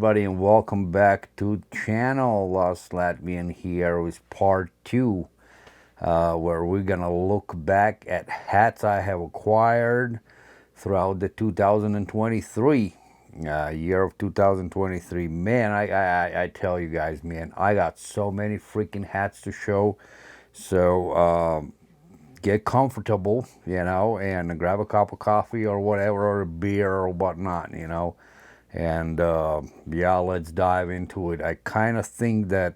everybody, and welcome back to channel Lost Latvian here with part 2, where we're gonna look back at hats I have acquired throughout the 2023 year of 2023. Man, I tell you guys, man, I got so many freaking hats to show. So get comfortable, and grab a cup of coffee or whatever, or a beer or whatnot, and yeah, let's dive into it. I kind of think that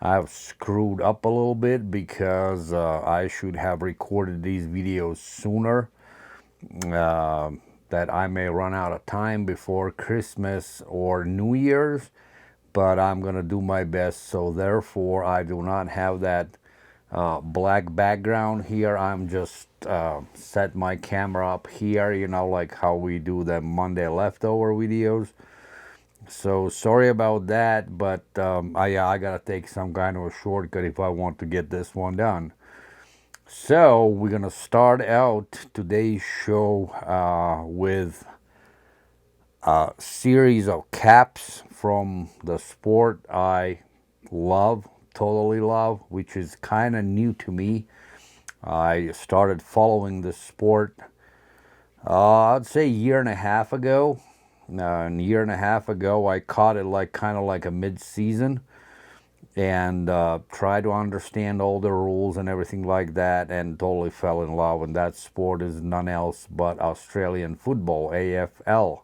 I've screwed up a little bit because I should have recorded these videos sooner, that I may run out of time before Christmas or New Year's, but I'm gonna do my best. So therefore I do not have that black background here. I'm just set my camera up here, like how we do the Monday leftover videos. So sorry about that, but I gotta take some kind of a shortcut if I want to get this one done. So we're gonna start out today's show with a series of caps from the sport I love, totally love, which is kind of new to me. I started following this sport, I'd say a year and a half ago. A year and a half ago, I caught it kind of like a mid-season, and tried to understand all the rules and everything like that, and totally fell in love. And that sport is none else but Australian football, AFL.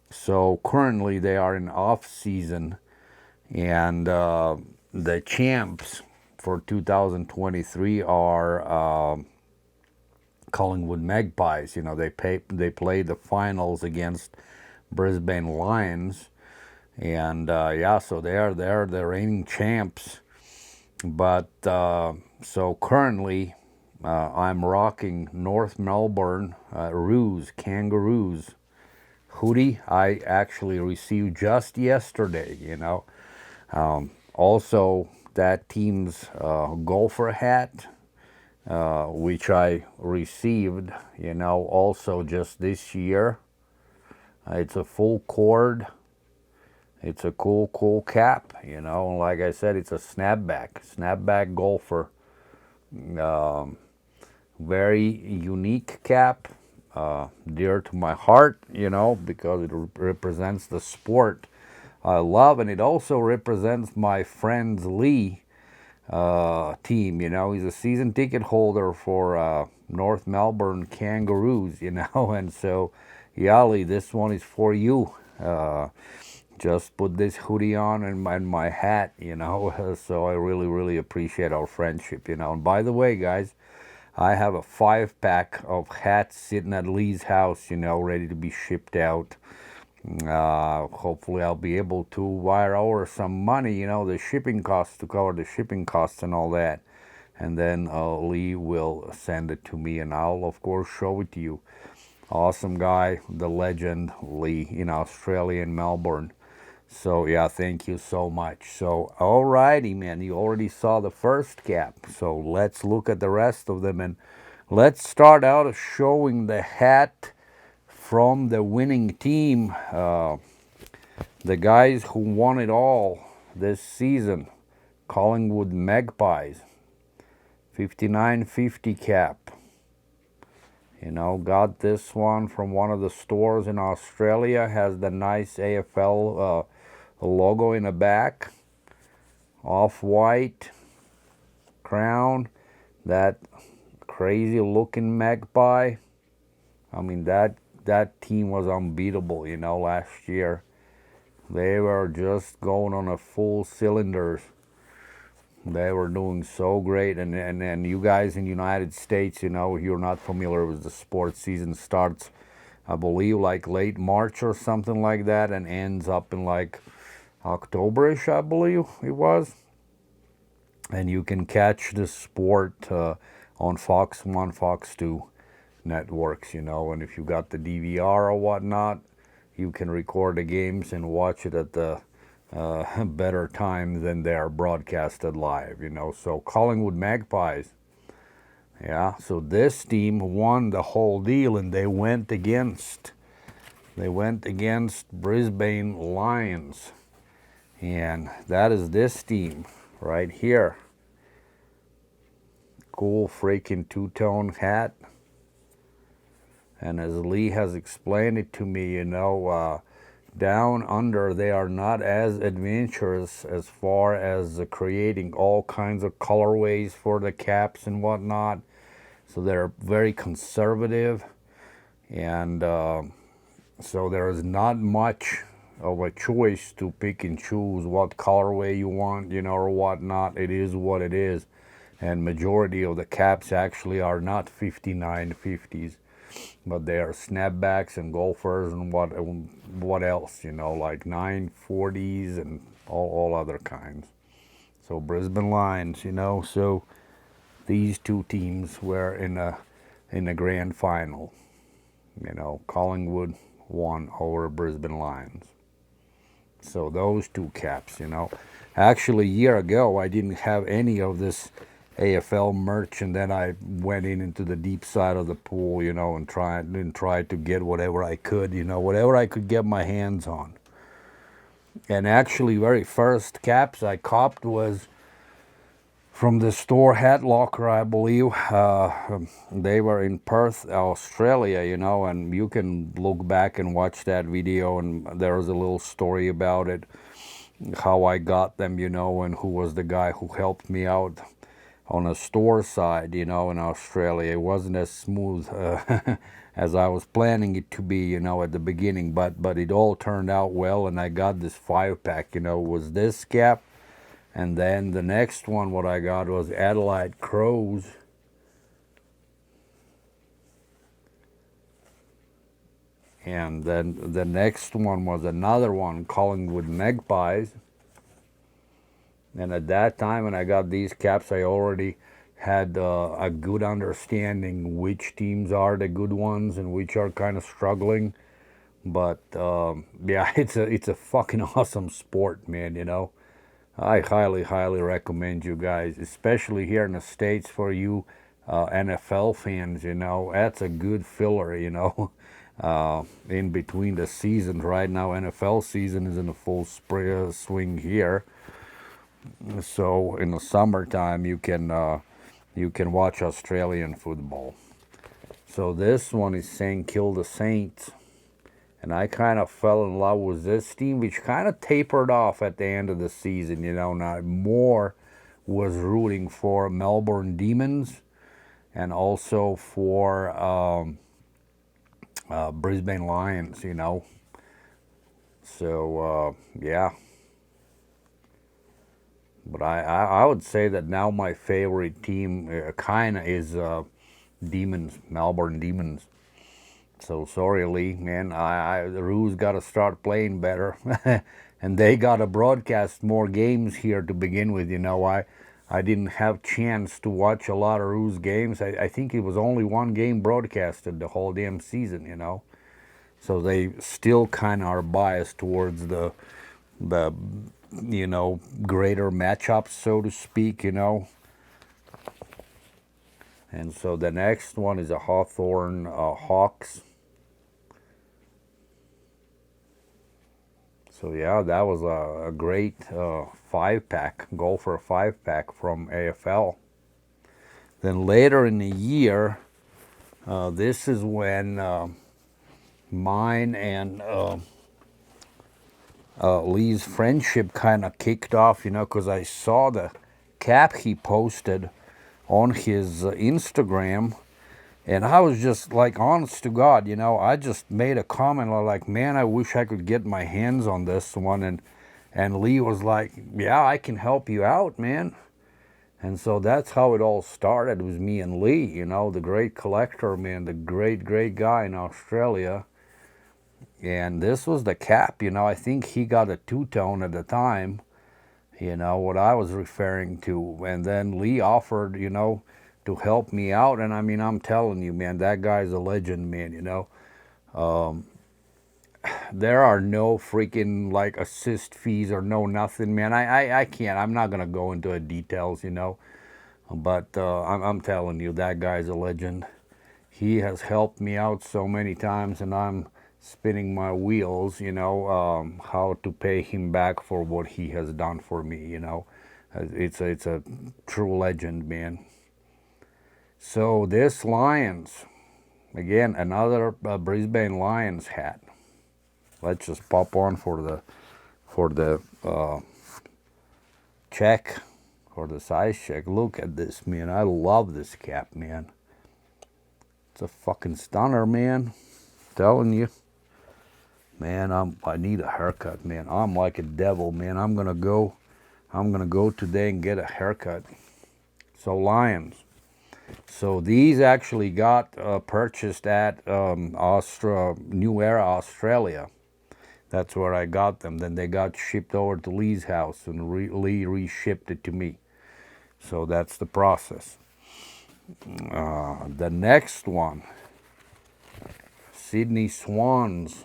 So currently they are in off season, and the champs for 2023 are Collingwood Magpies. They played the finals against Brisbane Lions, and yeah, so they're the reigning champs. But so currently I'm rocking North Melbourne Kangaroos hoodie. I actually received just yesterday. Also that team's golfer hat, which I received, also just this year. It's a full cord. It's a cool cap, like I said, it's a snapback golfer. Very unique cap, dear to my heart, because it represents the sport I love, and it also represents my friend's Lee team. He's a season ticket holder for North Melbourne Kangaroos, and so, Yali, this one is for you. Just put this hoodie on and my hat, so I really appreciate our friendship, And by the way, guys, I have a 5-pack of hats sitting at Lee's house, ready to be shipped out. Hopefully I'll be able to wire over some money, the shipping costs, to cover the shipping costs and all that. And then Lee will send it to me, and I'll, of course, show it to you. Awesome guy, the legend Lee, in Australia, in Melbourne. So yeah, thank you so much. So alrighty, man, you already saw the first cap, so let's look at the rest of them, and let's start out showing the hat from the winning team, the guys who won it all this season, Collingwood Magpies. 59.50 cap. Got this one from one of the stores in Australia. Has the nice AFL logo in the back. Off-white crown. That crazy looking magpie. I mean, that team was unbeatable, last year. They were just going on a full cylinders. They were doing so great, and you guys in the United States, if you're not familiar with the sports season, starts, I believe, like late March or something like that, and ends up in like October-ish, I believe it was. And you can catch this sport on Fox 1, Fox 2 networks, and if you got the DVR or whatnot, you can record the games and watch it at the better time than they are broadcasted live, So Collingwood Magpies, yeah, so this team won the whole deal, and they went against They went against Brisbane Lions. And that is this team right here. Cool freaking two-tone hat. And as Lee has explained it to me, down under they are not as adventurous as far as creating all kinds of colorways for the caps and whatnot. So they're very conservative, and so there is not much of a choice to pick and choose what colorway you want, or whatnot. It is what it is. And majority of the caps actually are not 5950s, but they are snapbacks and golfers and what else, like 940s and all other kinds. So Brisbane Lions, so these two teams were in a grand final. Collingwood won over Brisbane Lions. So those two caps, Actually, a year ago, I didn't have any of this AFL merch, and then I went into the deep side of the pool, and tried to get whatever I could, whatever I could get my hands on. And actually, very first caps I copped was from the store Hat Locker, I believe. They were in Perth, Australia, and you can look back and watch that video, and there was a little story about it, how I got them, and who was the guy who helped me out on a store side, in Australia. It wasn't as smooth as I was planning it to be, at the beginning, but it all turned out well, and I got this 5-pack, was this cap. And then the next one, what I got was Adelaide Crows. And then the next one was another one, Collingwood Magpies. And at that time, when I got these caps, I already had a good understanding which teams are the good ones and which are kind of struggling. But yeah, it's a fucking awesome sport, man, I highly recommend you guys, especially here in the States, for you NFL fans, that's a good filler, in between the seasons. Right now, NFL season is in a full swing here. So in the summertime, you can watch Australian football. So this one is saying kill the Saints. And I kind of fell in love with this team, which kind of tapered off at the end of the season, Now, more was rooting for Melbourne Demons and also for Brisbane Lions, So, yeah. But I would say that now my favorite team kind of is Demons, Melbourne Demons. So sorry, Lee, man. The Roos got to start playing better, and they got to broadcast more games here to begin with. I didn't have chance to watch a lot of Roos games. I think it was only one game broadcasted the whole damn season. So they still kind of are biased towards the greater matchups, so to speak. And so the next one is a Hawthorn Hawks. So yeah, that was a great 5-pack, golfer 5-pack from AFL. Then later in the year, this is when mine and Lee's friendship kind of kicked off, because I saw the cap he posted on his Instagram, and I was just like, honest to God, I just made a comment like, man, I wish I could get my hands on this one, and Lee was like, yeah, I can help you out, man. And so that's how it all started, with me and Lee, the great collector, man, the great guy in Australia. And this was the cap, I think he got a two-tone at the time, what I was referring to. And then Lee offered, to help me out. And I mean, I'm telling you, man, that guy's a legend, man, there are no freaking like assist fees or no nothing, man. I can't, I'm not going to go into the details, but I'm telling you, that guy's a legend. He has helped me out so many times, and I'm spinning my wheels, you know, how to pay him back for what he has done for me, you know. It's a true legend, man. So this Lions, again, another Brisbane Lions hat. Let's just pop on for the check, for the size check. Look at this, man. I love this cap, man. It's a fucking stunner, man. Telling you. Man, I need a haircut, man. I'm like a devil, man. I'm gonna go today and get a haircut. So Lions. So these actually got purchased at New Era, Australia. That's where I got them. Then they got shipped over to Lee's house, and Lee reshipped it to me. So that's the process. The next one, Sydney Swans.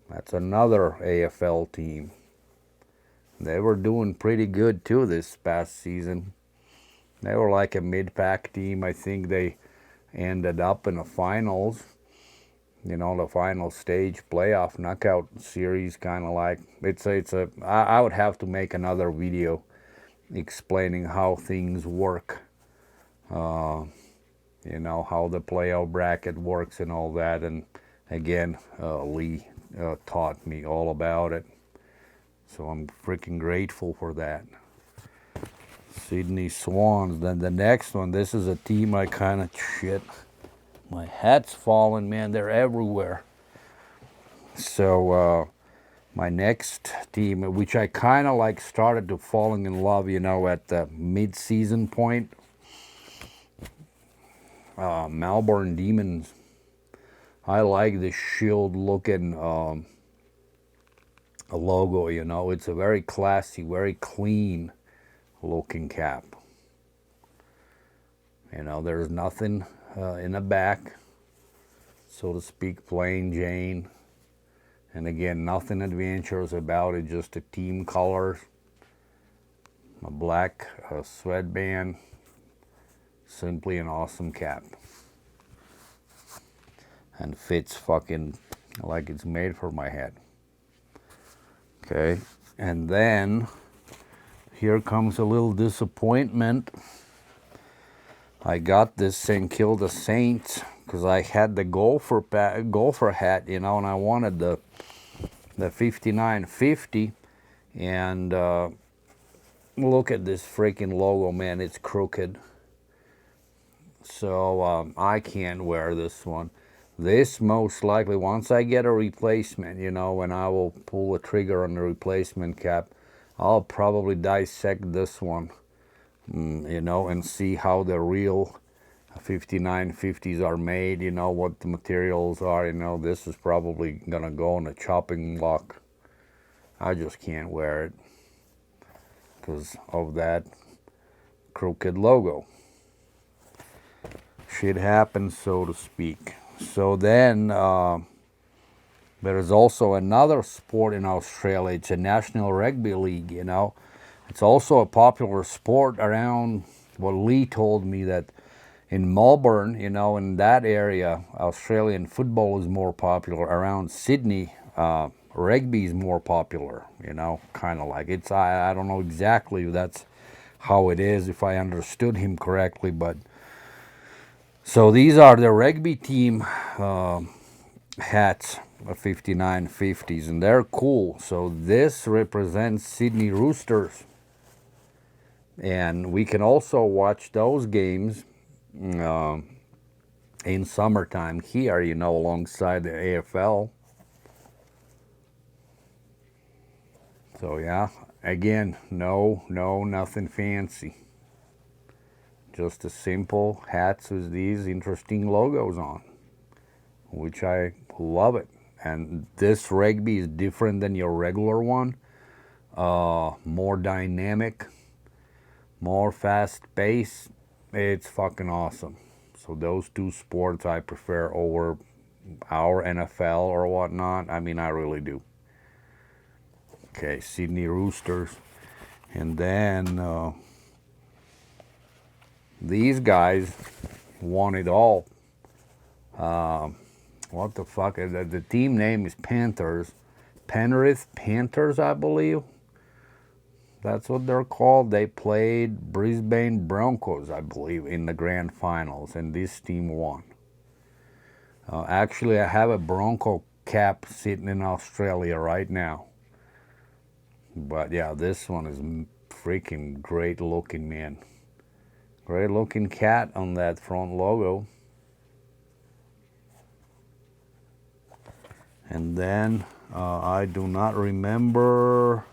That's another AFL team. They were doing pretty good too this past season. They were like a mid-pack team. I think they ended up in the finals. You know, the final stage playoff knockout series, kind of like I would have to make another video explaining how things work. You know, how the playoff bracket works and all that. And again, Lee taught me all about it. So I'm freaking grateful for that. Sydney Swans. Then the next one, this is a team I kind of shit. My hat's falling, man. They're everywhere. So my next team, which I kind of like started to falling in love, you know, at the mid-season point. Melbourne Demons. I like the shield-looking logo, you know. It's a very classy, very clean-looking cap. You know, there's nothing in the back, so to speak, plain Jane. And again, nothing adventurous about it, just the team colors. A black sweatband. Simply an awesome cap. And fits fucking like it's made for my head. Okay, and then here comes a little disappointment. I got this St. Kilda Saints because I had the golfer hat, you know, and I wanted the 5950. And look at this freaking logo, man. It's crooked. So I can't wear this one. This most likely, once I get a replacement, you know, when I will pull the trigger on the replacement cap, I'll probably dissect this one, you know, and see how the real 5950s are made, you know, what the materials are, you know. This is probably gonna go on a chopping block. I just can't wear it because of that crooked logo. Shit happens, so to speak. So then there is also another sport in Australia. It's a National Rugby League, you know. It's also a popular sport around, what Lee told me, that in Melbourne, you know, in that area, Australian football is more popular. Around Sydney, rugby is more popular, you know, kind of like. It's, I don't know exactly if that's how it is, if I understood him correctly, but so these are the rugby team hats, 5950s, and they're cool. So this represents Sydney Roosters, and we can also watch those games in summertime here, you know, alongside the AFL. So yeah, again, nothing fancy. Just a simple hats with these interesting logos on, which I love it. And this rugby is different than your regular one. More dynamic, more fast pace. It's fucking awesome. So those two sports I prefer over our NFL or whatnot. I mean, I really do. Okay, Sydney Roosters. And then these guys won it all. What the fuck? The team name is Panthers. Penrith Panthers, I believe. That's what they're called. They played Brisbane Broncos, I believe, in the grand finals, and this team won. Actually, I have a Bronco cap sitting in Australia right now. But yeah, this one is freaking great looking, man. Great looking cat on that front logo. And then I do not remember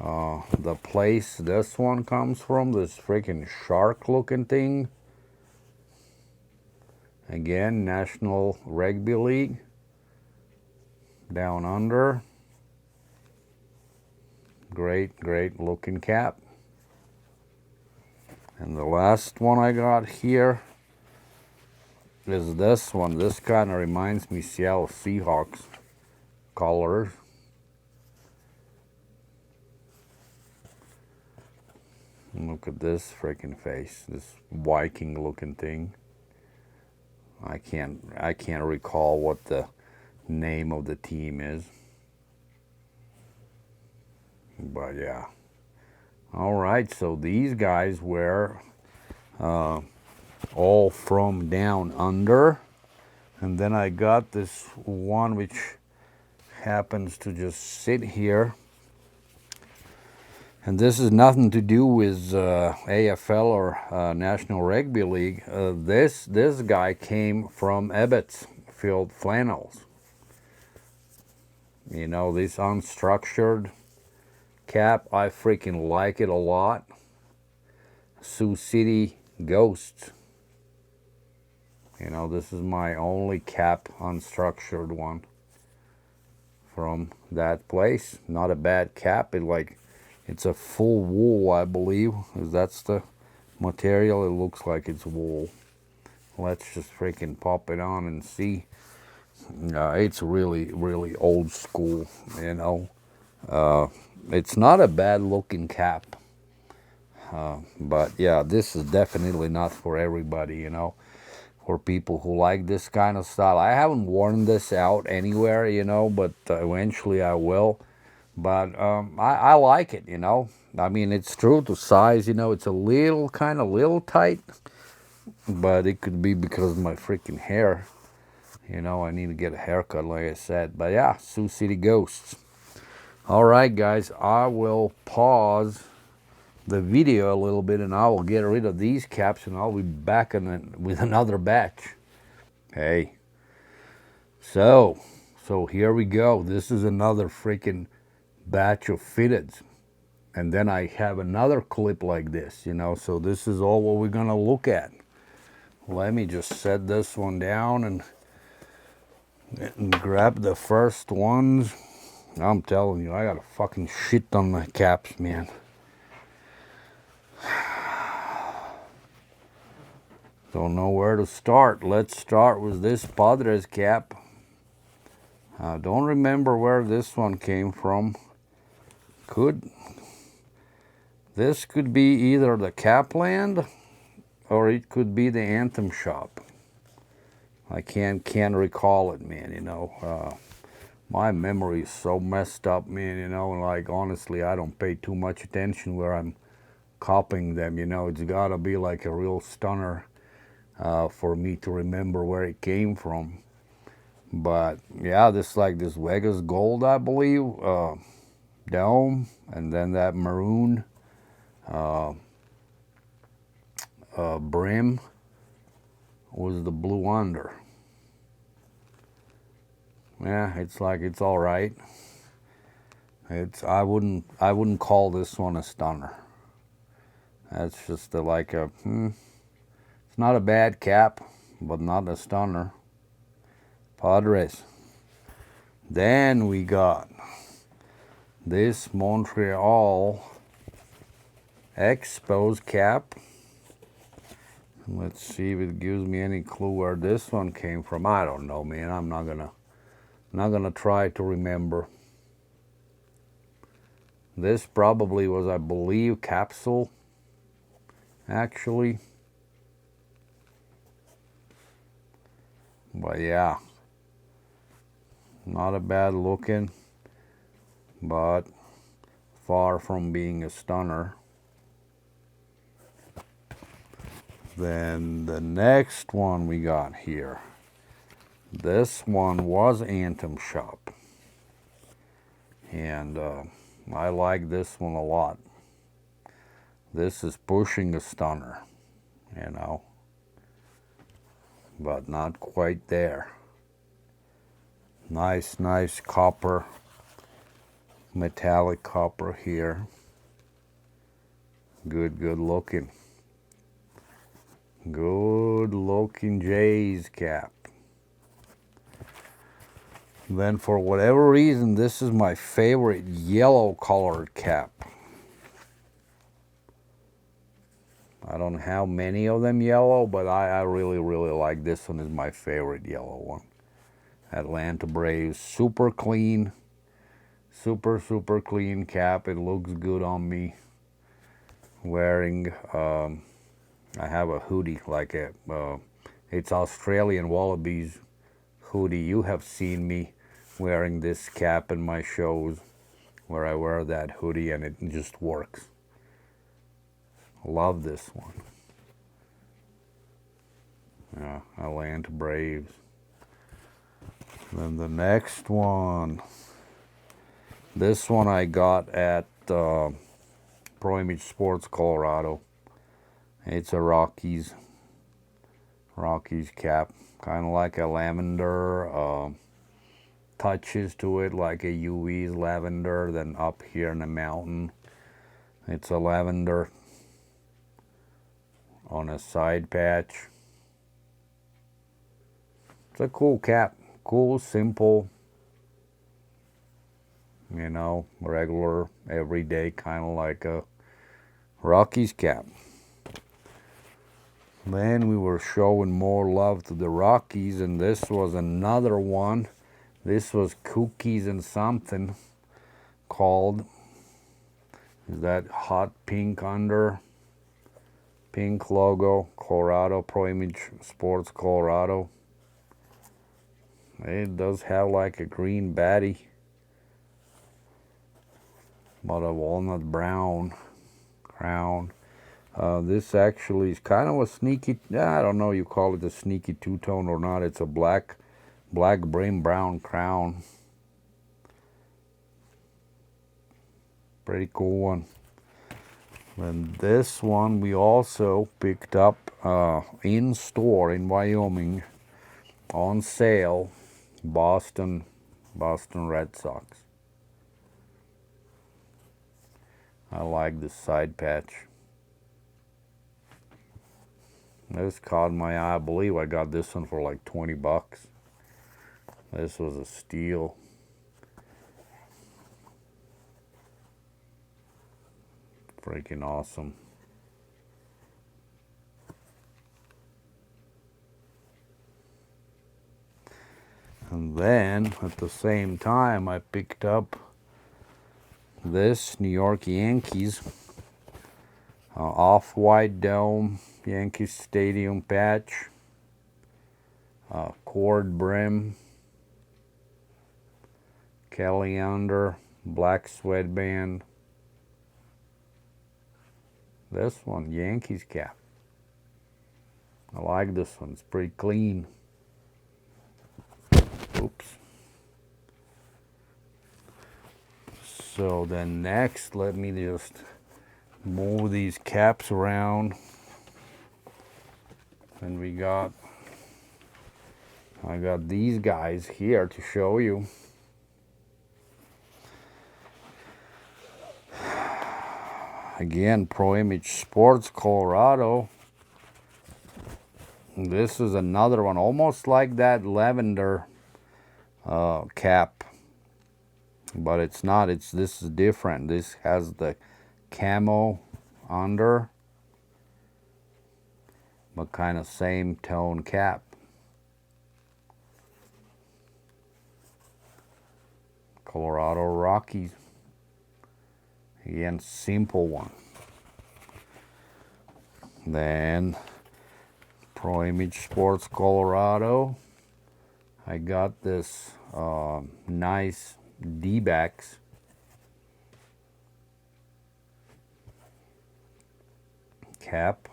the place this one comes from, this freaking shark looking thing. Again, National Rugby League. Down under. Great, great looking cap. And the last one I got here is this one. This kind of reminds me Seattle Seahawks colors. Look at this freaking face, this Viking looking thing. I can't recall what the name of the team is. But yeah. All right, so these guys were all from down under. And then I got this one which happens to just sit here. And this is nothing to do with AFL or National Rugby League. This guy came from Ebbets Field Flannels. You know, this unstructured cap, I freaking like it a lot. Sioux City Ghosts. You know, this is my only cap unstructured one from that place. Not a bad cap. It's a full wool, I believe. That's the material. It looks like it's wool. Let's just freaking pop it on and see. It's really, really old school, you know. It's not a bad looking cap. But yeah, this is definitely not for everybody, you know. For people who like this kind of style. I haven't worn this out anywhere, you know, but eventually I will. But I like it, you know. I mean, it's true to size, you know. It's a little, kind of little tight. But it could be because of my freaking hair. You know, I need to get a haircut, like I said. But yeah, Sioux City Ghosts. All right, guys, I will pause the video a little bit and I will get rid of these caps and I'll be back with another batch. Hey. So here we go. This is another freaking batch of fitteds. And then I have another clip like this, you know. So this is all what we're going to look at. Let me just set this one down and grab the first ones. I'm telling you, I got a fucking shit on my caps, man. Don't know where to start. Let's start with this Padres cap. I don't remember where this one came from. This could be either the Capland or it could be the Anthem shop. I can't recall it, man, you know. My memory is so messed up, man, you know, like honestly I don't pay too much attention where I'm copying them, you know. It's gotta be like a real stunner for me to remember where it came from. But yeah, this Vegas gold, I believe, dome, and then that maroon brim was the blue under. Yeah, it's all right. I wouldn't call this one a stunner. That's just it's not a bad cap, but not a stunner. Padres. Then we got this Montreal Expos cap. Let's see if it gives me any clue where this one came from. I don't know, man. I'm not gonna try to remember. This probably was, I believe, capsule. Actually, But yeah, not a bad looking, but far from being a stunner. Then the next one we got here, this one was Anthem Shop, and I like this one a lot. This is pushing a stunner, you know, but not quite there. Nice copper, metallic copper here. Good looking. Good looking Jay's cap. Then for whatever reason, this is my favorite yellow colored cap. I don't have many of them yellow, but I really like this one. Is my favorite yellow one. Atlanta Braves, super clean, super clean cap. It looks good on me. Wearing, I have a hoodie, like it's Australian Wallabies hoodie. You have seen me wearing this cap in my shows where I wear that hoodie, and it just works. Love this one. Yeah, Atlanta Braves. Then the next one. This one I got at Pro Image Sports Colorado. It's a Rockies cap. Kind of like a lavender. Touches to it like a UV's lavender. Then up here in the mountain, it's a lavender on a side patch. It's a cool cap. Cool, simple, you know, regular, everyday, kind of like a Rockies cap. Then we were showing more love to the Rockies, and this was another one. This was Cookies and something called. Is that hot pink under? Pink logo, Colorado, Pro Image Sports Colorado. It does have like a green baddie, but a walnut brown crown. This actually is kind of a sneaky, I don't know you call it a sneaky two-tone or not. It's a black brim brown crown. Pretty cool one. And this one we also picked up in store in Wyoming on sale. Boston Red Sox. I like this side patch. This caught my eye. I believe I got this one for like 20 bucks. This was a steal. Freaking awesome. And then at the same time I picked up this New York Yankees off-white dome Yankees Stadium patch, cord brim, Kelly under, black sweatband. This one, Yankees cap. I like this one. It's pretty clean. Oops. So then next, let me just move these caps around. And I got these guys here to show you. Again, Pro Image Sports Colorado. This is another one, almost like that lavender cap, but it's not. This is different. This has the camo under, but kind of same tone cap. Colorado Rockies. Again, simple one. Then Pro Image Sports Colorado. I got this nice D-backs cap.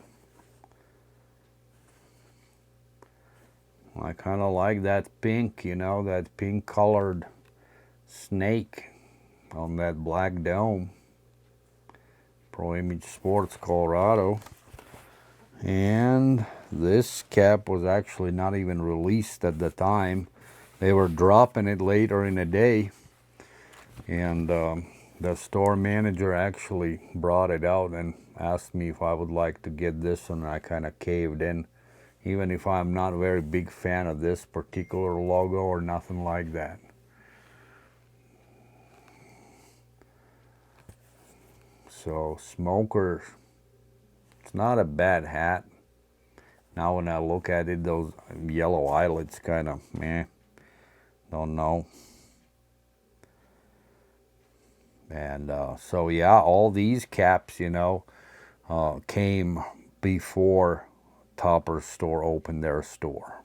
I kind of like that pink, you know, that pink colored snake on that black dome. Pro Image Sports, Colorado. And this cap was actually not even released at the time. They were dropping it later in the day. And the store manager actually brought it out and asked me if I would like to get this one. I kind of caved in, even if I'm not a very big fan of this particular logo or nothing like that. So smokers, it's not a bad hat. Now when I look at it, those yellow eyelets kind of meh, don't know. And so yeah, all these caps, you know, came before Topper's store opened their store.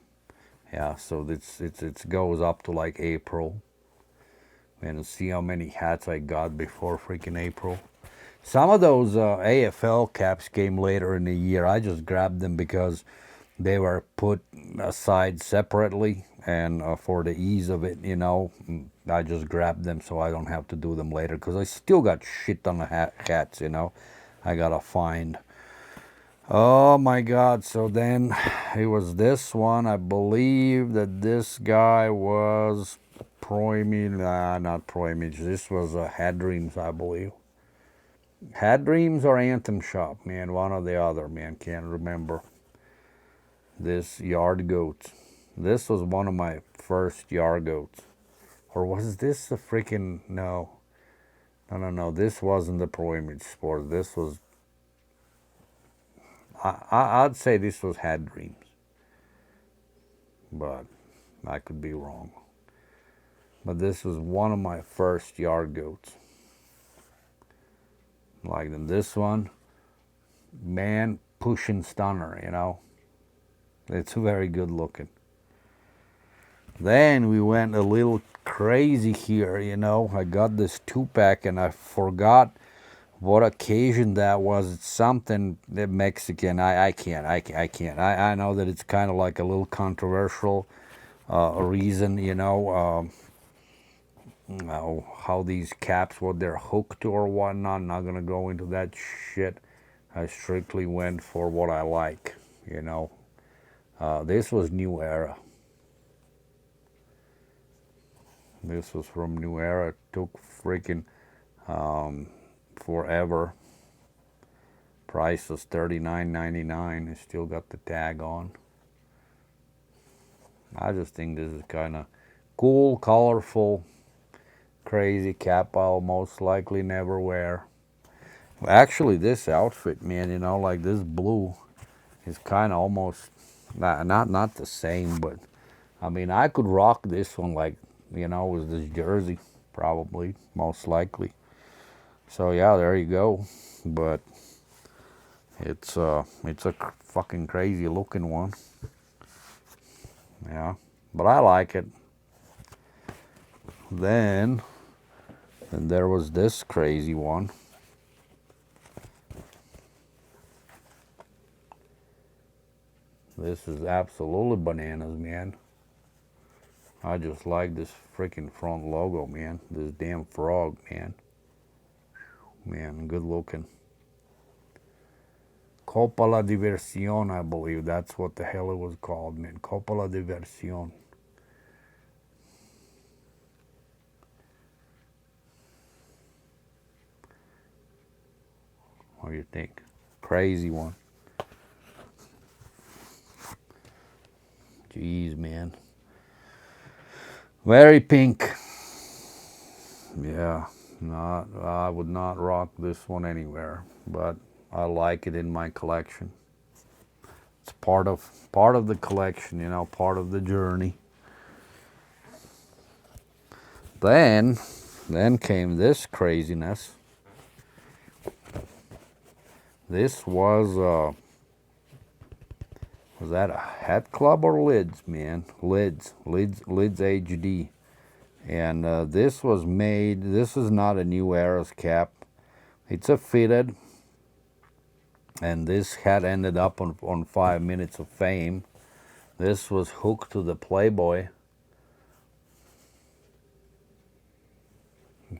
Yeah, so it goes up to like April. And see how many hats I got before freaking April. Some of those AFL caps came later in the year. I just grabbed them because they were put aside separately, and for the ease of it, you know, I just grabbed them so I don't have to do them later, because I still got shit on the hats, you know, I gotta find. Oh my god, so then it was this one. I believe that this guy was Pro Image, not Pro Image, this was Had Dreams, I believe. Had Dreams or Anthem Shop, man, one or the other, man, can't remember. This Yard Goats. This was one of my first Yard Goats. Or was this the freaking, no. No, this wasn't the Pro Image Sport. This was, I'd say this was Had Dreams. But I could be wrong. But this was one of my first Yard Goats. Like this one, man, pushing stunner, you know. It's very good looking. Then we went a little crazy here, you know. I got this 2-pack and I forgot what occasion that was. It's something that Mexican. I can't. I know that it's kind of like a little controversial reason, you know. How these caps, what they're hooked to or whatnot. I'm not gonna go into that shit. I strictly went for what I like, you know. This was New Era. This was from New Era. It took freaking forever. Price was $39.99. It still got the tag on. I just think this is kind of cool, colorful, crazy cap I'll most likely never wear. Actually, this outfit, man, you know, like this blue is kind of almost not the same, but I mean, I could rock this one like, you know, with this jersey, probably, most likely. So yeah, there you go. But it's a fucking crazy looking one. Yeah, but I like it. Then there was this crazy one. This is absolutely bananas, man. I just like this freaking front logo, man. This damn frog, man. Man, good looking. Coppola Diversión, I believe. That's what the hell it was called, man. Coppola Diversión. What do you think? Crazy one. Jeez, man. Very pink. Yeah, I would not rock this one anywhere, but I like it in my collection. It's part of the collection, you know, part of the journey. Then came this craziness. This was Was that a hat club or lids, man? Lids HD. And this was made, this is not a New Era's cap. It's a fitted. And this hat ended up on 5 Minutes of Fame. This was hooked to the Playboy.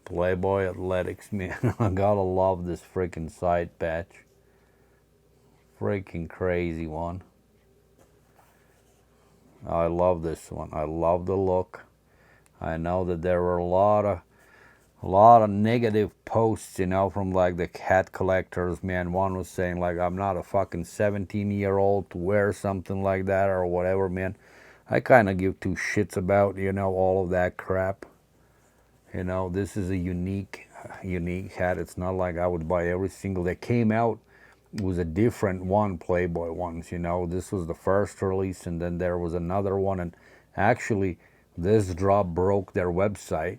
Playboy Athletics, man. I gotta love this freaking side patch. Freaking crazy one. I love this one. I love the look. I know that there were a lot of negative posts, you know, from like the hat collectors, man. One was saying like, I'm not a fucking 17-year-old to wear something like that or whatever, man. I kind of give two shits about, you know, all of that crap. You know, this is a unique hat. It's not like I would buy every single that came out. It was a different one, Playboy ones, you know. This was the first release, and then there was another one, and actually this drop broke their website.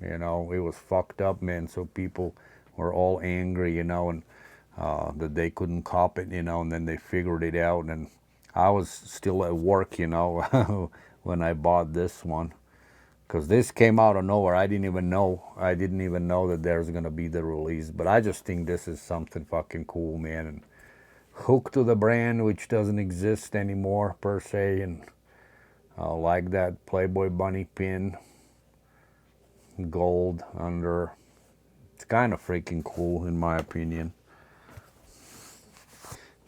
You know, it was fucked up, man. So people were all angry, you know, and that they couldn't cop it, you know, and then they figured it out. And I was still at work, you know, when I bought this one, because this came out of nowhere. I didn't even know that there's gonna be the release. But I just think this is something fucking cool, man, and hooked to the brand, which doesn't exist anymore per se. And like that Playboy bunny pin, gold under. It's kind of freaking cool in my opinion.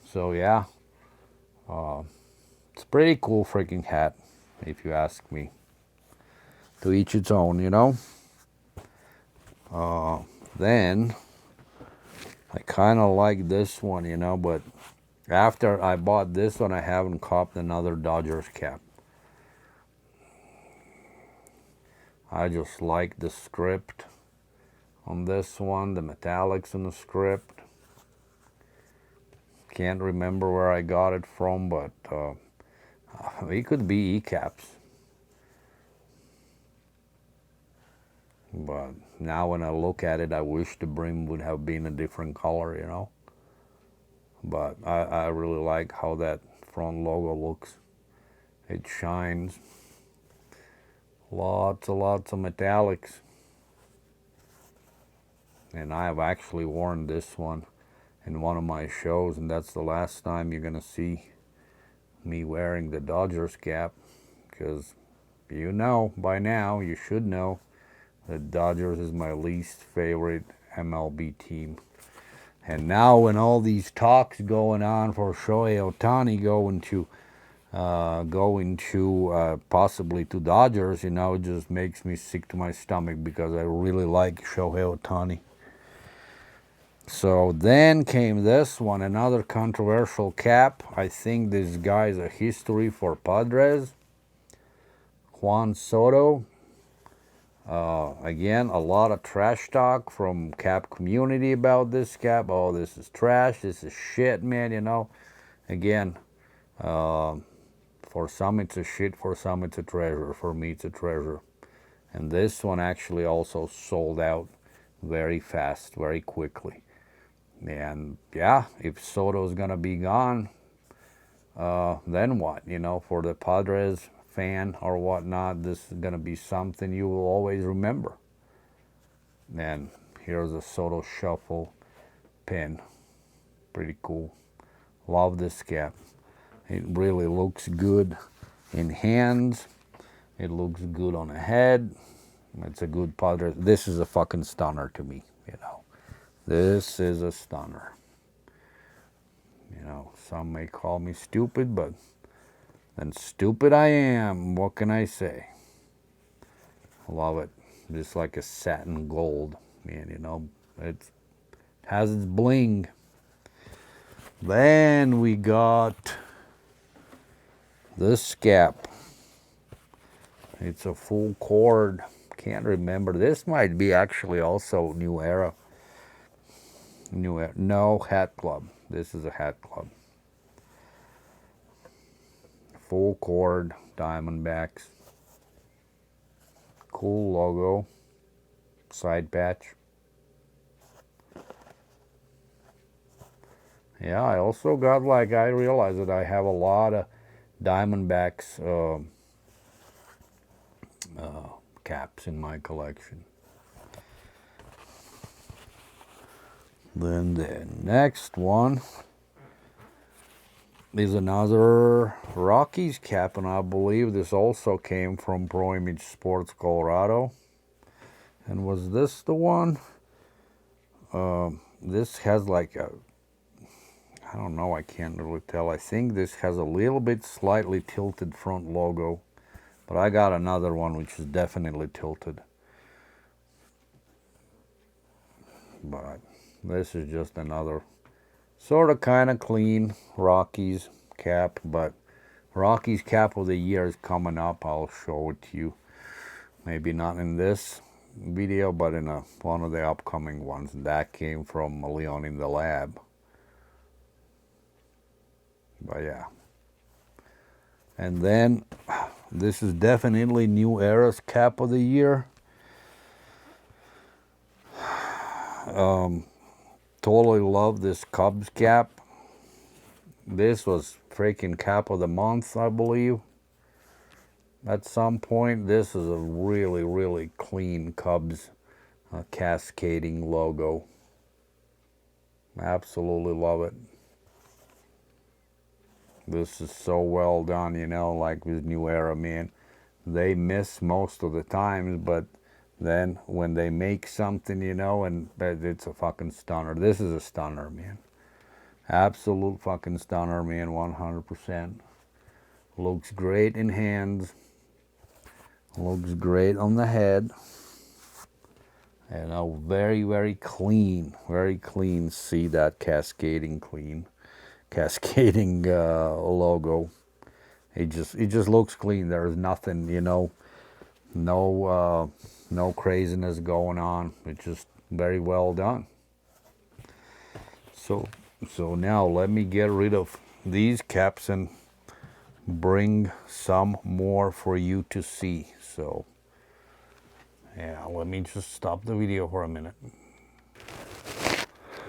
So yeah, it's a pretty cool freaking hat, if you ask me. To each its own, you know. Then I kind of like this one, you know, but after I bought this one, I haven't copped another Dodgers cap. I just like the script on this one, the metallics in the script. Can't remember where I got it from, but it could be E-caps. But now when I look at it, I wish the brim would have been a different color, you know. But I really like how that front logo looks. It shines. Lots of metallics. And I have actually worn this one in one of my shows, and that's the last time you're gonna see me wearing the Dodgers cap, because you know, by now, you should know, the Dodgers is my least favorite MLB team. And now when all these talks going on for Shohei Ohtani going to possibly to Dodgers, you know, it just makes me sick to my stomach, because I really like Shohei Ohtani. So then came this one, another controversial cap. I think this guy's a history for Padres. Juan Soto. Again, a lot of trash talk from cap community about this cap. Oh, this is trash. This is shit, man, you know. Again, for some it's a shit, for some it's a treasure. For me, it's a treasure. And this one actually also sold out very fast, very quickly. And yeah, if Soto's gonna be gone, then what? You know, for the Padres fan or whatnot, this is gonna be something you will always remember. And here's a Soto Shuffle pin. Pretty cool. Love this cap. It really looks good in hands. It looks good on a head. It's a good Padres. This is a fucking stunner to me, you know. This is a stunner. You know, some may call me stupid, but then stupid I am. What can I say? I love it. Just like a satin gold, man, you know. It has its bling. Then we got this cap. It's a full cord. Can't remember. This might be actually also New Era. New Era. No, Hat Club. This is a Hat Club. Full cord, Diamondbacks. Cool logo. Side patch. Yeah, I also got, like, I realized that I have a lot of Diamondbacks caps in my collection. Then the next one is another Rockies cap, and I believe this also came from Pro Image Sports Colorado. And was this the one? This has like a, I don't know, I can't really tell. I think this has a little bit slightly tilted front logo, but I got another one which is definitely tilted. But this is just another sort of kind of clean Rockies cap, but Rockies cap of the year is coming up. I'll show it to you. Maybe not in this video, but in one of the upcoming ones. That came from Leon in the lab. But yeah. And then this is definitely New Era's cap of the year. Totally love this Cubs cap. This was freaking cap of the month, I believe. At some point, this is a really, really clean Cubs cascading logo. Absolutely love it. This is so well done, you know, like with New Era, man. They miss most of the times, but then when they make something, you know, and it's a fucking stunner. This is a stunner, man. Absolute fucking stunner, man, 100%. Looks great in hands. Looks great on the head. And a very, very clean, see that cascading logo. It just looks clean. There's nothing, you know, no craziness going on. It's just very well done. So now let me get rid of these caps and bring some more for you to see. So yeah, let me just stop the video for a minute.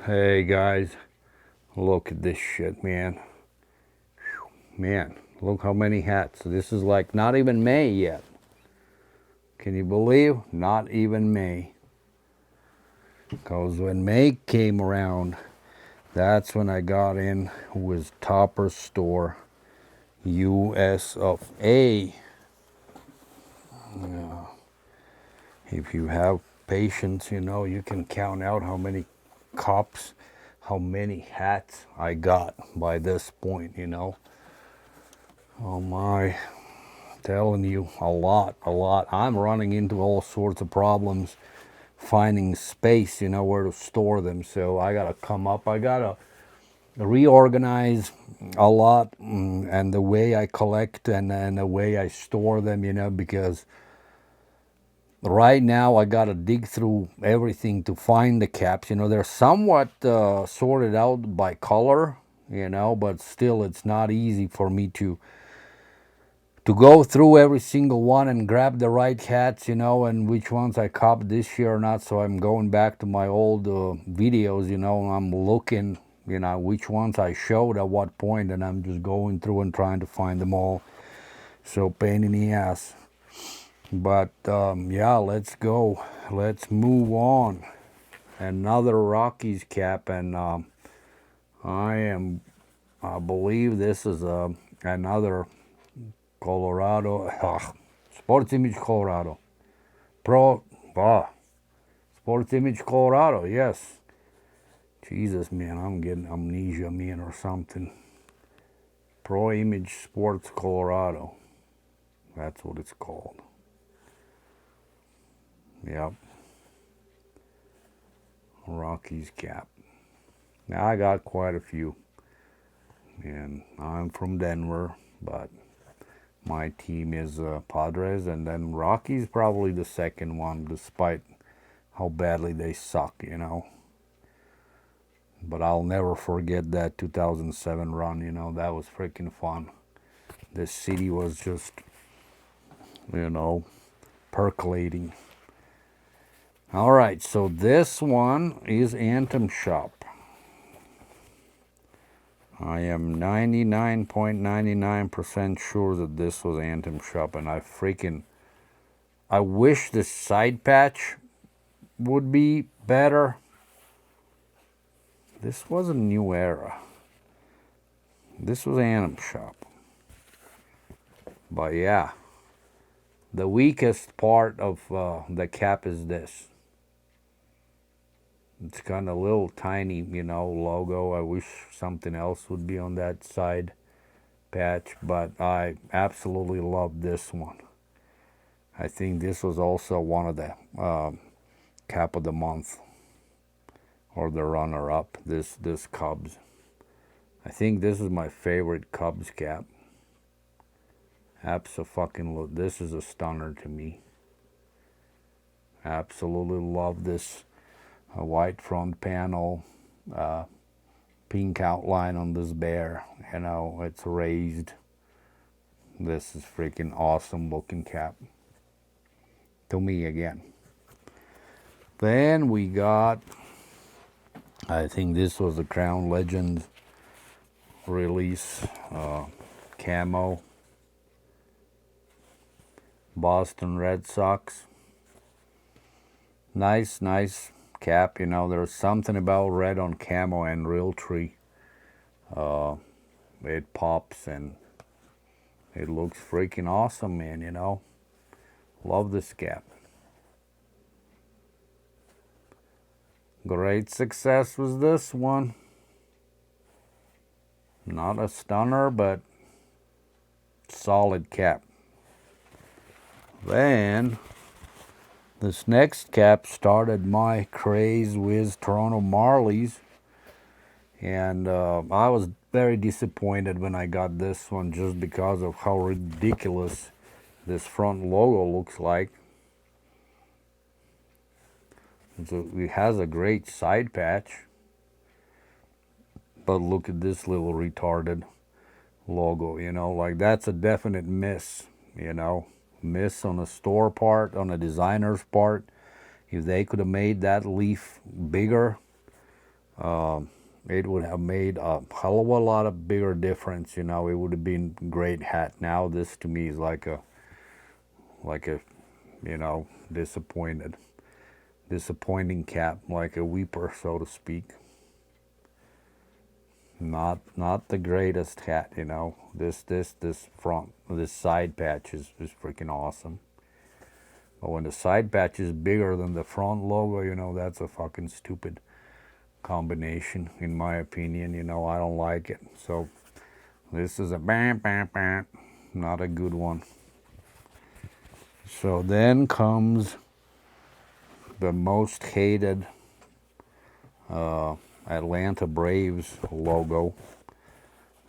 Hey guys, look at this shit, man. Man, look how many hats. This is like not even May yet. Can you believe? Not even May. Because when May came around, that's when I got in with Topper's Store, US of A. If you have patience, you know, you can count out how many cups, how many hats I got by this point, you know. Oh my, telling you, a lot. I'm running into all sorts of problems finding space, you know, where to store them. So I gotta come up, I gotta reorganize a lot, and the way I collect and the way I store them, you know, because right now I gotta dig through everything to find the caps. You know, they're somewhat sorted out by color, you know, but still it's not easy for me to go through every single one and grab the right hats, you know, and which ones I copied this year or not. So I'm going back to my old videos, you know, and I'm looking, you know, which ones I showed at what point, and I'm just going through and trying to find them all. So pain in the ass. But yeah, let's go. Let's move on. Another Rockies cap, and I believe this is another Colorado, Sports Image Colorado. Sports Image Colorado, yes. Jesus, man, I'm getting amnesia, man, or something. Pro Image Sports Colorado. That's what it's called. Yep. Rockies cap. Now, I got quite a few. And I'm from Denver, but my team is Padres, and then Rockies probably the second one, despite how badly they suck, you know. But I'll never forget that 2007 run, you know. That was freaking fun. The city was just, you know, percolating. All right, so this one is Anthem Shop. I am 99.99% sure that this was Anthem Shop, and I wish the side patch would be better. This was a New Era. This was Anthem Shop. But yeah, the weakest part of the cap is this. It's kind of little tiny, logo. I wish something else would be on that side patch, but I absolutely love this one. I think this was also one of the cap of the month, or the runner-up. This Cubs. I think this is my favorite Cubs cap. Abso-fucking-lute. This is a stunner to me. Absolutely love this white front panel, pink outline on this bear. It's raised. This is freaking awesome looking cap. To me again. Then we got, I think this was the Crown Legends release, camo. Boston Red Sox. Nice cap. There's something about red on camo and Realtree. It pops and it looks freaking awesome, man. Love this cap. Great success was this one. Not a stunner, but solid cap. Then this next cap started my craze with Toronto Marlies, and I was very disappointed when I got this one, just because of how ridiculous this front logo looks like. It has a great side patch, but look at this little retarded logo. Like, that's a definite miss. Miss on a store part, on a designer's part. If they could have made that leaf bigger, it would have made a hell of a lot of bigger difference. It would have been a great hat. Now this to me is like a disappointing cap, like a weeper, so to speak. Not the greatest hat. This side patch is freaking awesome. But when the side patch is bigger than the front logo, that's a fucking stupid combination, in my opinion. I don't like it. So this is a not a good one. So then comes the most hated Atlanta Braves logo.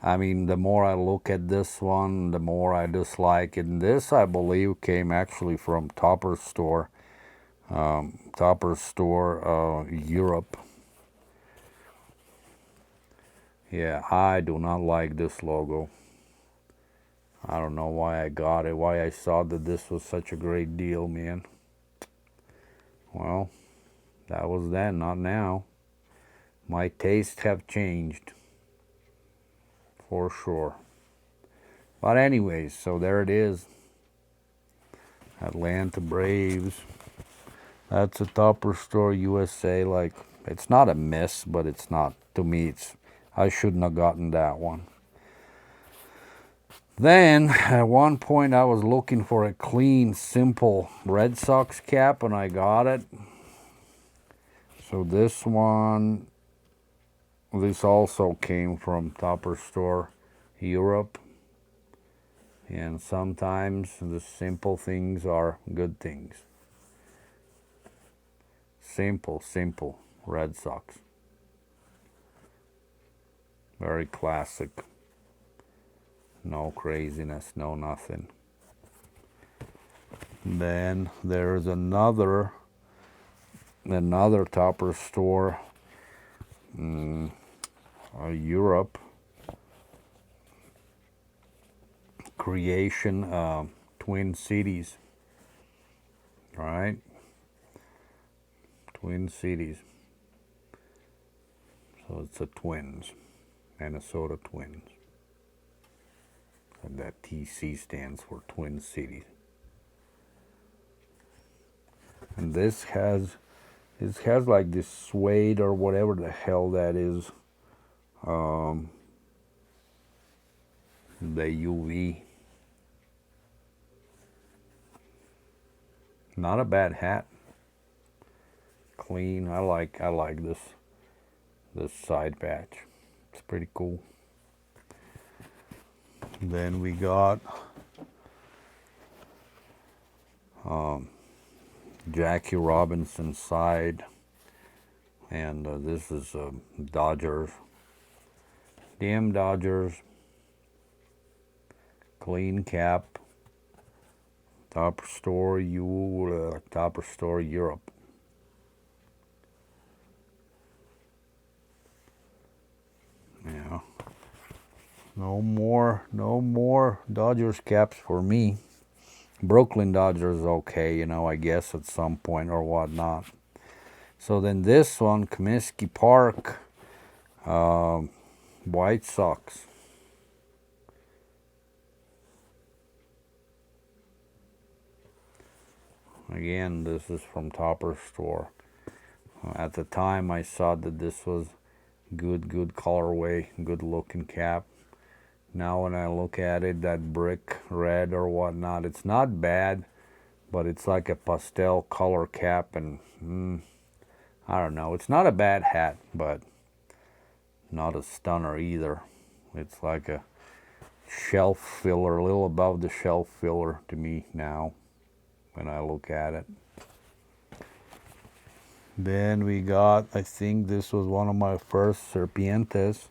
I mean, the more I look at this one, the more I dislike it. And this, I believe, came actually from Topper's Store. Europe. Yeah, I do not like this logo. I don't know why I got it, why I saw that this was such a great deal, man. Well, that was then, not now. My tastes have changed. For sure. But anyways, so there it is. Atlanta Braves. That's a Topper Store USA. Like, it's not a miss, but it's not, to me, I shouldn't have gotten that one. Then, at one point, I was looking for a clean, simple Red Sox cap, and I got it. So this one, this also came from Topper Store Europe. And sometimes the simple things are good things. Simple Red Sox. Very classic. No craziness, no nothing. Then there's another Topper Store, Europe creation, Twin Cities. All right, Twin Cities. So it's the Twins. Minnesota Twins. And that TC stands for Twin Cities. And this has like this suede or whatever the hell that is. The UV. Not a bad hat. Clean. I like this side patch. It's pretty cool. Then we got Jackie Robinson side, and this is Dodgers. Damn Dodgers. Clean cap. Topper Store Europe. Yeah. No more Dodgers caps for me. Brooklyn Dodgers okay, you know, I guess at some point or whatnot. So then this one, Comiskey Park, White Sox. Again, this is from Topper Store. At the time, I saw that this was good colorway, good looking cap. Now when I look at it, that brick red or whatnot, it's not bad, but it's like a pastel color cap, and I don't know. It's not a bad hat, but not a stunner either. It's like a shelf filler, a little above the shelf filler to me now when I look at it. Then we got, I think this was one of my first Serpientes.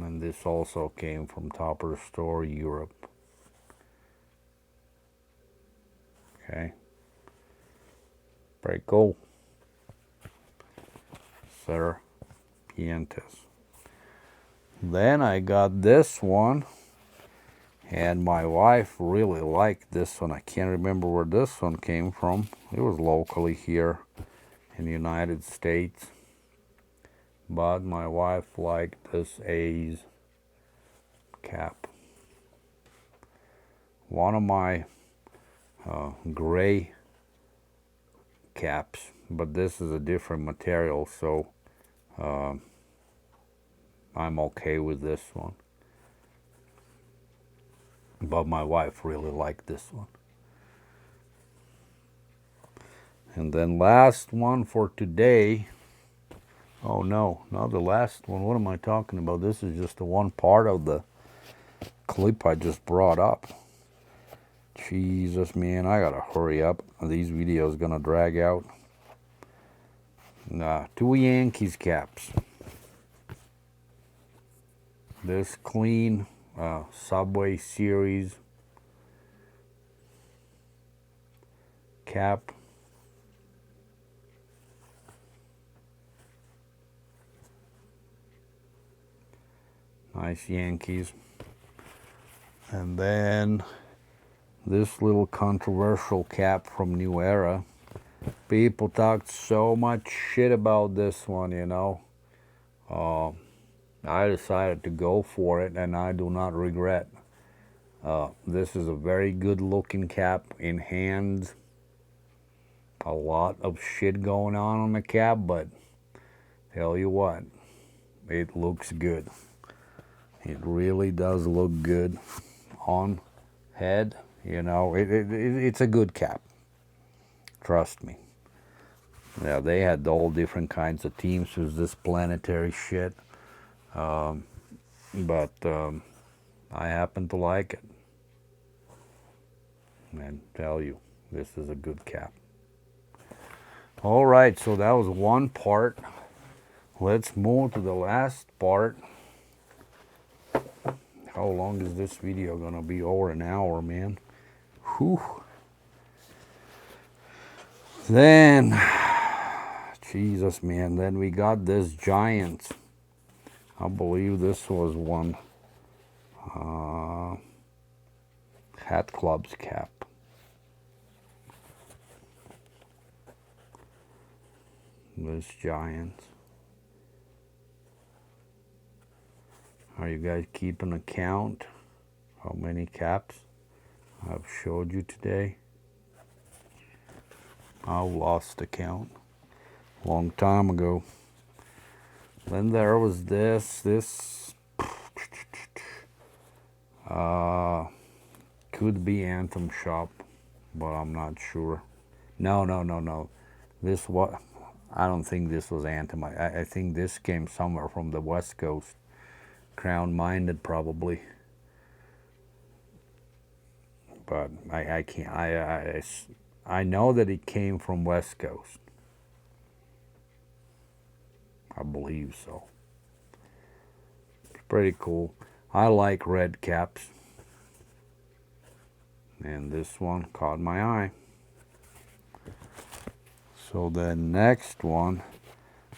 And this also came from Topper Store Europe. Okay. Very cool. Serpientes. Then I got this one, and my wife really liked this one. I can't remember where this one came from. It was locally here in the United States. But my wife liked this A's cap. One of my gray caps, but this is a different material, so I'm okay with this one. But my wife really liked this one. And then last one for today. Oh no, not the last one. What am I talking about? This is just the one part of the clip I just brought up. Jesus, man, I gotta hurry up. These videos gonna drag out. Two Yankees caps. This clean Subway Series cap. Nice Yankees. And then this little controversial cap from New Era. People talked so much shit about this one, you know. I decided to go for it, and I do not regret. This is a very good looking cap in hand. A lot of shit going on the cap, but tell you what, it looks good. It really does look good on head. You know, it's a good cap. Trust me. Yeah, they had all different kinds of teams with this planetary shit. But I happen to like it. And tell you, this is a good cap. All right, so that was one part. Let's move to the last part. How long is this video gonna be? Over an hour, man. Whew. Then, Jesus, man, then we got this Giants. I believe this was one Hat Club's cap. This Giants. Are you guys keeping a count? How many caps I've showed you today? I lost the count long time ago. Then there was this could be Anthem Shop, but I'm not sure. No. This what? I don't think this was Anthem. I think this came somewhere from the West Coast. Crown Minded probably. But I can't. I know that it came from West Coast. I believe so. It's pretty cool. I like red caps. And this one caught my eye. So the next one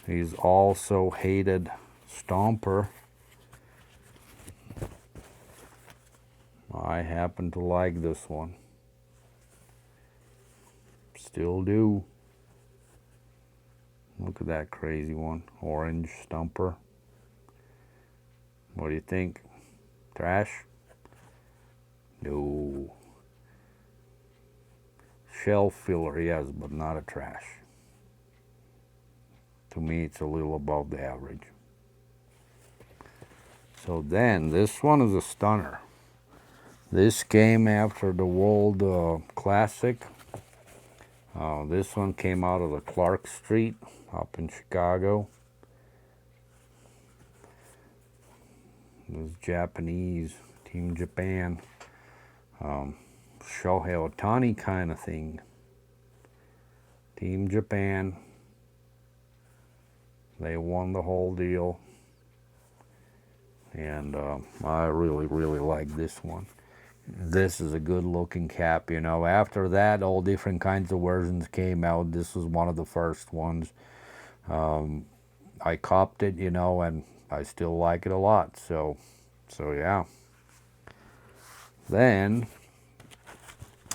is also hated Stomper. I happen to like this one. Still do. Look at that crazy one. Orange Stomper. What do you think? Trash? No. Shelf filler, yes, but not a trash. To me, it's a little above the average. So then, this one is a stunner. This came after the World Classic. This one came out of the Clark Street up in Chicago. This is Japanese, Team Japan. Shohei Ohtani kind of thing. Team Japan. They won the whole deal. And I really like this one. This is a good looking cap, you know. After that, all different kinds of versions came out. This was one of the first ones. I copped it, you know, and I still like it a lot. So yeah. Then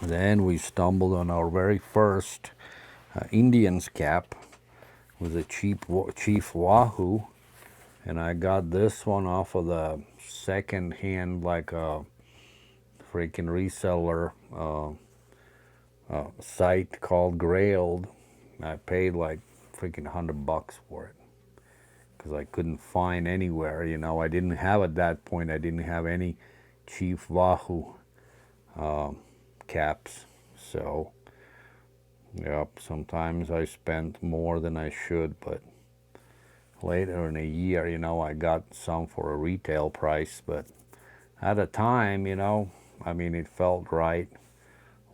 we stumbled on our very first Indians cap with a Chief Wahoo, and I got this one off of the second hand, like a freaking reseller site called Grailed. I paid like freaking $100 for it because I couldn't find anywhere, you know. I didn't have, at that point, I didn't have any Chief Wahoo caps. So yep, sometimes I spent more than I should, but later in the year, you know, I got some for a retail price. But at the time, you know, I mean, it felt right.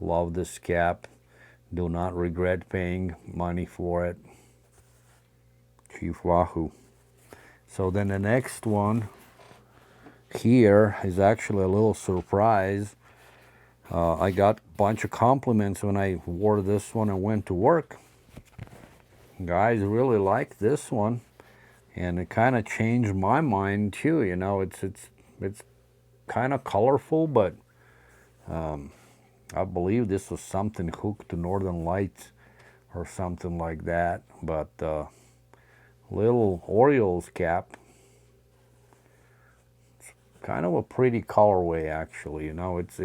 Love this cap. Do not regret paying money for it. Chief Wahoo. So then the next one here is actually a little surprise. I got a bunch of compliments when I wore this one and went to work. Guys really liked this one, and it kind of changed my mind too. You know, it's kind of colorful, but I believe this was something hooked to Northern Lights or something like that. But little Orioles cap. It's kind of a pretty colorway, actually. You know, it's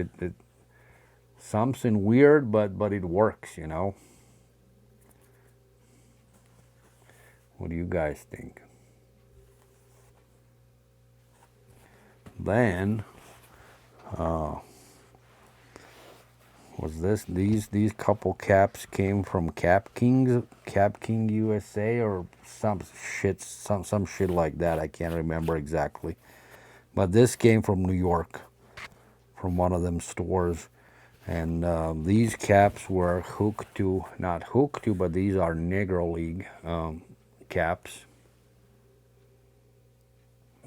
something weird, but it works, you know. What do you guys think? Then was this these couple caps came from Cap King USA or some shit like that. I can't remember exactly. But this came from New York, from one of them stores. And these caps were not hooked to, but these are Negro League caps.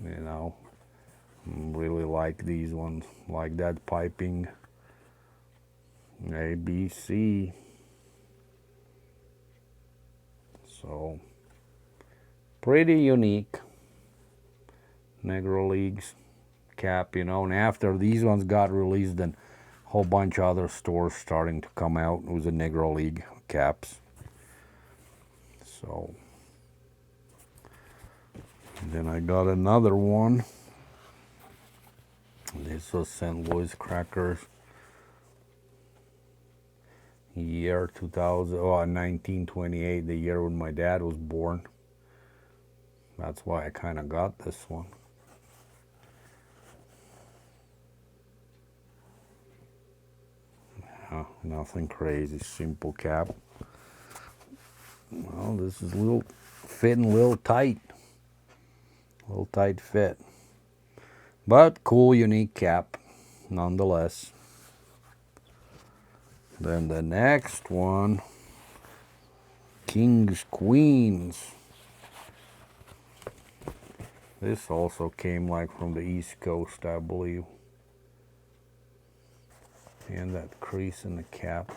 You know, really like these ones, like that piping. ABC. So, pretty unique. Negro Leagues cap, you know. And after these ones got released, then a whole bunch of other stores starting to come out with the Negro League caps. So And then I got another one. This was St. Louis crackers. Year 1928, the year when my dad was born. That's why I kind of got this one. Nothing crazy, simple cap. Well, this is fitting a little tight fit. But cool, unique cap, nonetheless. Then the next one, Kings, Queens. This also came like from the East Coast, I believe. And that crease in the cap.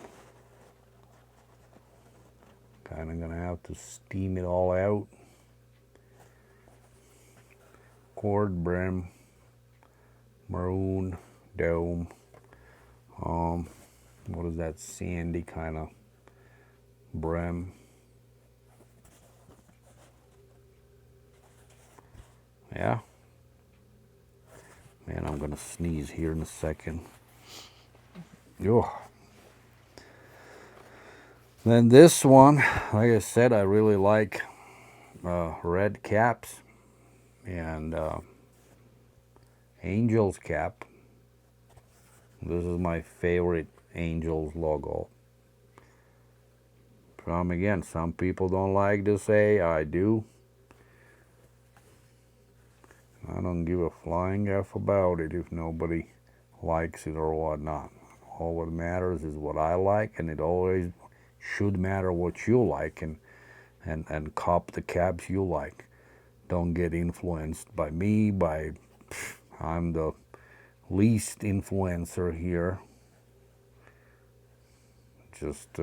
Kind of gonna have to steam it all out. Cord brim, maroon dome. What is that, sandy kind of brim? Yeah. Man, I'm gonna sneeze here in a second. Yo. Then this one, like I said, I really like red caps and Angels cap. This is my favorite Angels logo. Again, some people don't like to say, I do. I don't give a flying F about it if nobody likes it or whatnot. All what matters is what I like, and it always should matter what you like, and cop the caps you like. Don't get influenced by me, I'm the least influencer here. Just,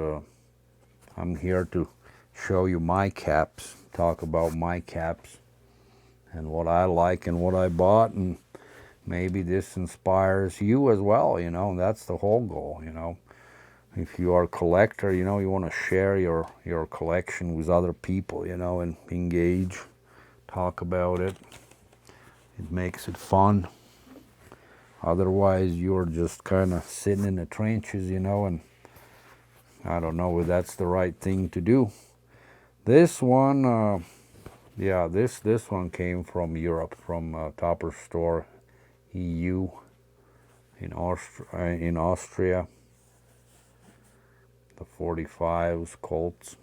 I'm here to show you my caps, talk about my caps, and what I like and what I bought, and maybe this inspires you as well, you know. That's the whole goal, you know. If you are a collector, you know, you want to share your collection with other people, you know, and engage, talk about it. It makes it fun. Otherwise, you're just kind of sitting in the trenches, you know, and I don't know if that's the right thing to do. This one, yeah, this one came from Europe, from Topper Store EU in Austria. The 45s Colts.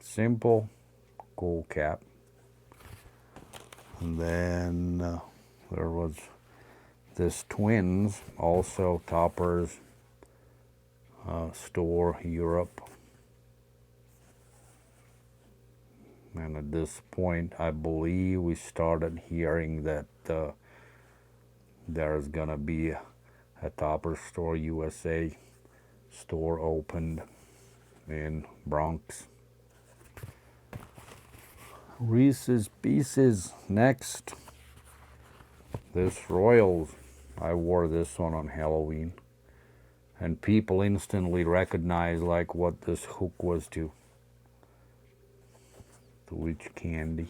Simple, cool cap. And then there was this Twins, also Topper's Store Europe. And at this point, I believe we started hearing that there's gonna be a Topper Store USA store opened in Bronx. Reese's Pieces next. This Royals, I wore this one on Halloween, and people instantly recognized like what this hook was to which candy.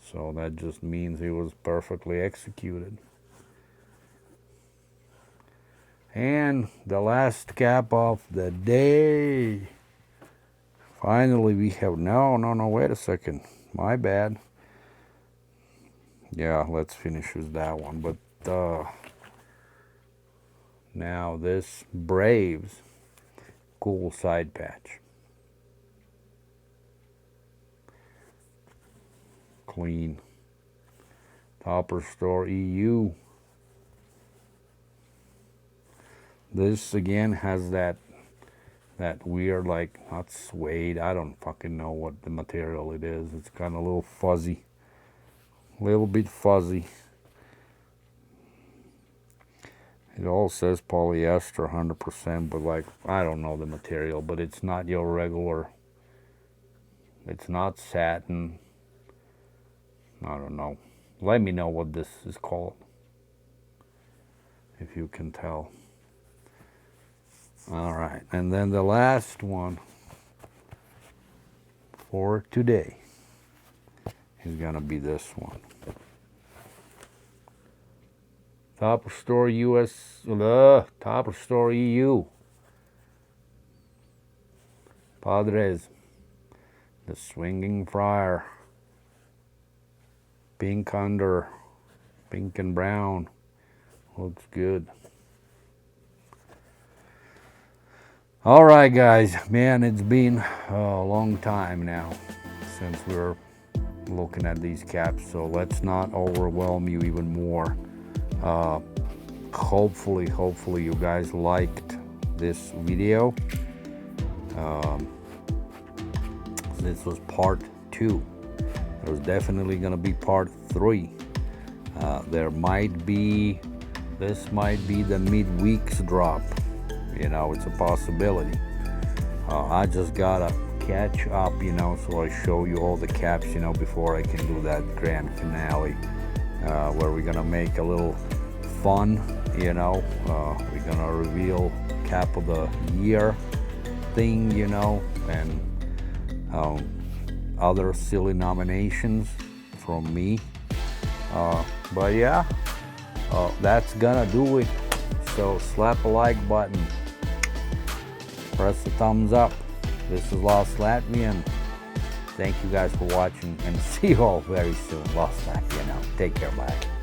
So that just means it was perfectly executed. And the last cap of the day. Finally we have, no, wait a second. My bad. Yeah, let's finish with that one. But now this Braves cool side patch. Clean. Topper Store EU. This again has that weird, like, not suede, I don't fucking know what the material it is. It's kind of a little fuzzy. A little bit fuzzy. It all says polyester 100%, but like, I don't know the material, but it's not your regular, it's not satin. I don't know. Let me know what this is called, if you can tell. All right, and then the last one for today. is gonna be this one. Top of store US, top of store EU. Padres, the swinging friar. Pink under, pink and brown. Looks good. All right, guys. Man, it's been a long time now since we were looking at these caps, so let's not overwhelm you even more. Hopefully you guys liked this video. This was part 2. There's definitely gonna be part 3. This might be the midweek's drop. You know, it's a possibility. I just gotta catch up, you know, so I show you all the caps, you know, before I can do that grand finale, where we're gonna make a little fun, you know. We're gonna reveal cap of the year thing, you know, and other silly nominations from me. But yeah, that's gonna do it. So slap a like button, press the thumbs up. This is Lost Latvian. Thank you guys for watching, and see you all very soon. Lost Latvian out. Take care, bye.